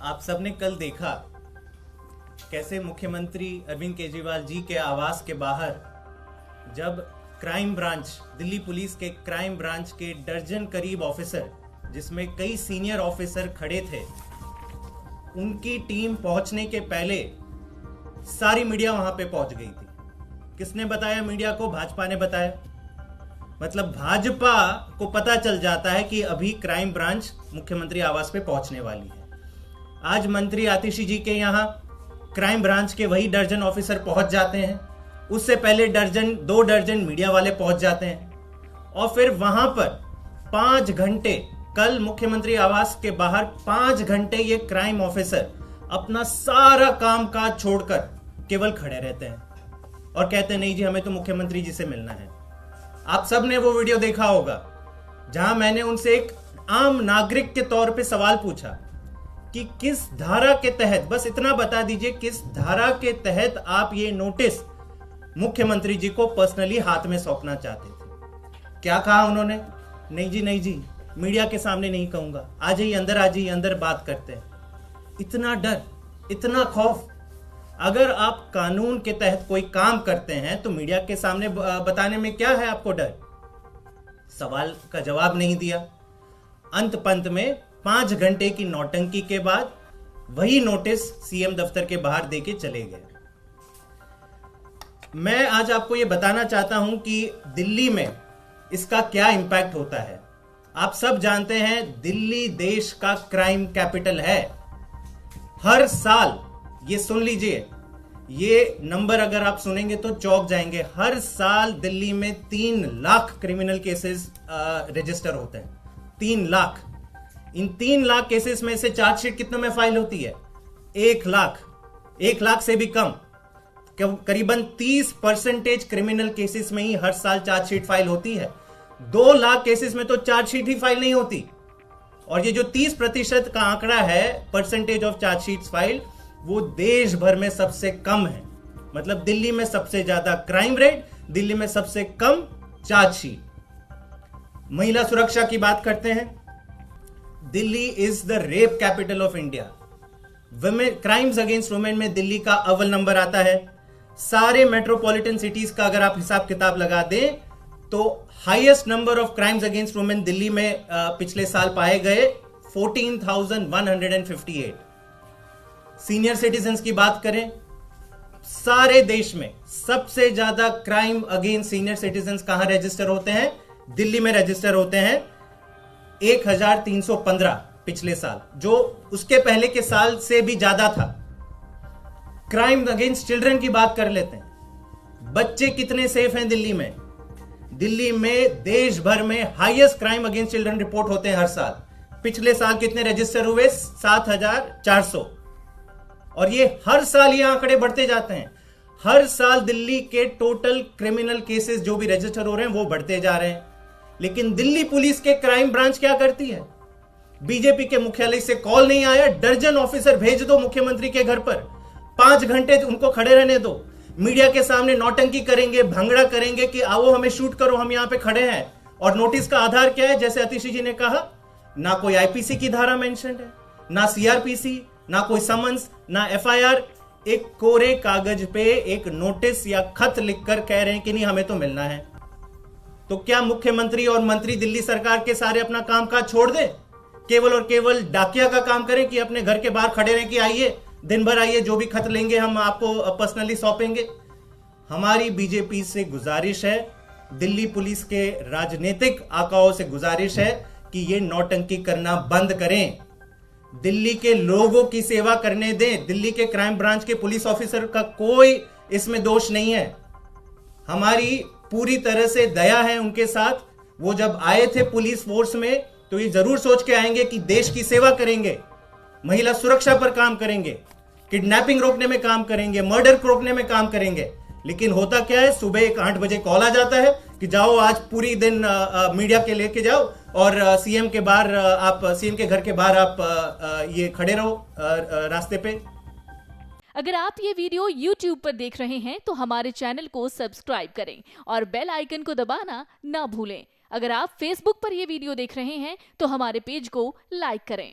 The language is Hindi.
आप सबने कल देखा कैसे मुख्यमंत्री अरविंद केजरीवाल जी के आवास के बाहर जब क्राइम ब्रांच, दिल्ली पुलिस के क्राइम ब्रांच के दर्जन करीब ऑफिसर, जिसमें कई सीनियर ऑफिसर खड़े थे, उनकी टीम पहुंचने के पहले सारी मीडिया वहां पे पहुंच गई थी। किसने बताया मीडिया को? भाजपा ने बताया। मतलब भाजपा को पता चल जाता है कि अभी क्राइम ब्रांच मुख्यमंत्री आवास पे पहुंचने वाली है। आज मंत्री आतिशी जी के यहाँ क्राइम ब्रांच के वही दर्जन ऑफिसर पहुंच जाते हैं। उससे पहले दो दर्जन मीडिया वाले पहुंच जाते हैं और फिर वहां पर 5 घंटे, कल मुख्यमंत्री आवास के बाहर 5 घंटे ये क्राइम ऑफिसर अपना सारा काम काज छोड़कर केवल खड़े रहते हैं और कहते हैं नहीं जी, हमें तो मुख्यमंत्री जी से मिलना है। आप सब ने वो वीडियो देखा होगा जहां मैंने उनसे एक आम नागरिक के तौर पे सवाल पूछा कि किस धारा के तहत, बस इतना बता दीजिए, किस धारा के तहत आप ये नोटिस मुख्यमंत्री जी को पर्सनली हाथ में सौंपना चाहते थे। क्या कहा उन्होंने? नहीं जी, मीडिया के सामने नहीं कहूंगा, आ जाइए अंदर बात करते हैं। इतना डर, इतना खौफ। अगर आप कानून के तहत कोई काम करते हैं तो मीडिया के सामने बताने में क्या है आपको डर? सवाल का जवाब नहीं दिया। अंत पंत में 5 घंटे की नौटंकी के बाद वही नोटिस सीएम दफ्तर के बाहर देके चले गए। मैं आज आपको यह बताना चाहता हूं कि दिल्ली में इसका क्या इंपैक्ट होता है। आप सब जानते हैं दिल्ली देश का क्राइम कैपिटल है। हर साल, ये सुन लीजिए, ये नंबर अगर आप सुनेंगे तो चौंक जाएंगे, हर साल दिल्ली में 3 लाख क्रिमिनल केसेस रजिस्टर होते हैं। 3 लाख। इन 3 लाख केसेस में से चार्जशीट कितने में फाइल होती है? 1 लाख से भी कम। करीबन 30% क्रिमिनल केसेस में ही हर साल चार्जशीट फाइल होती है। 2 लाख केसेस में तो चार्जशीट ही फाइल नहीं होती। और ये जो 30% का आंकड़ा है, परसेंटेज ऑफ चार्जशीट फाइल, वो देश भर में सबसे कम है। मतलब दिल्ली में सबसे ज्यादा क्राइम रेट, दिल्ली में सबसे कम चार्जशीट। महिला सुरक्षा की बात करते हैं। Delhi is the rape capital of India. Crimes against women में दिल्ली का अव्वल नंबर आता है। सारे मेट्रोपॉलिटन सिटीज का अगर आप हिसाब किताब लगा दें तो highest number of crimes against women Delhi में पिछले साल पाए गए 14,158। सीनियर सिटीजन्स की बात करें, सारे देश में सबसे ज्यादा क्राइम अगेंस्ट सीनियर सिटीजन्स कहां रजिस्टर होते हैं? दिल्ली में रजिस्टर होते हैं 1,315 पिछले साल, जो उसके पहले के साल से भी ज्यादा था। क्राइम अगेंस्ट चिल्ड्रन की बात कर लेते हैं। बच्चे कितने सेफ हैं दिल्ली में? दिल्ली में देश भर में highest crime against children report होते हैं हर साल। पिछले साल कितने रजिस्टर हुए? 7,400। और ये हर साल ये आंकड़े बढ़ते जाते हैं। हर साल दिल्ली के टोटल क्रिमिनल केसेस जो भी रजिस्टर हो रहे हैं वो बढ़ते जा रहे हैं। लेकिन दिल्ली पुलिस के क्राइम ब्रांच क्या करती है? बीजेपी के मुख्यालय से कॉल नहीं आया, दर्जन ऑफिसर भेज दो मुख्यमंत्री के घर पर, 5 घंटे उनको खड़े रहने दो, मीडिया के सामने नौटंकी करेंगे, भंगड़ा करेंगे कि आओ हमें शूट करो, हम यहां पे खड़े हैं। और नोटिस का आधार क्या है? जैसे आतिशी जी ने कहा, ना कोई आईपीसी की धारा मेंशन है, ना सीआरपीसी, ना कोई समन्स, ना एफआईआर। एक कोरे कागज पे एक नोटिस या खत लिखकर कह रहे हैं कि नहीं, हमें तो मिलना है। तो क्या मुख्यमंत्री और मंत्री दिल्ली सरकार के सारे अपना काम काज छोड़ दें, केवल और केवल डाकिया का काम करें कि अपने घर के बाहर खड़े रहें कि आइए, दिन भर आइए, जो भी खत लेंगे हम आपको पर्सनली सौंपेंगे? हमारी बीजेपी से गुजारिश है, दिल्ली पुलिस के राजनीतिक आकाओं से गुजारिश है कि ये नौटंकी करना बंद करें। दिल्ली के लोगों की सेवा करने दें। दिल्ली के क्राइम ब्रांच के पुलिस ऑफिसर का कोई इसमें दोष नहीं है। हमारी पूरी तरह से दया है उनके साथ। वो जब आए थे पुलिस फोर्स में तो ये जरूर सोच के आएंगे कि देश की सेवा करेंगे, महिला सुरक्षा पर काम करेंगे, किडनैपिंग रोकने में काम करेंगे, मर्डर रोकने में काम करेंगे। लेकिन होता क्या है, सुबह एक 8 बजे कॉल आ जाता है कि जाओ आज पूरी दिन मीडिया के लेके जाओ और सीएम के बाहर आप, सीएम के घर के बाहर आप ये खड़े रहो रास्ते पे। अगर आप ये वीडियो YouTube पर देख रहे हैं तो हमारे चैनल को सब्सक्राइब करें और बेल आइकन को दबाना ना भूलें। अगर आप Facebook पर ये वीडियो देख रहे हैं तो हमारे पेज को लाइक करें।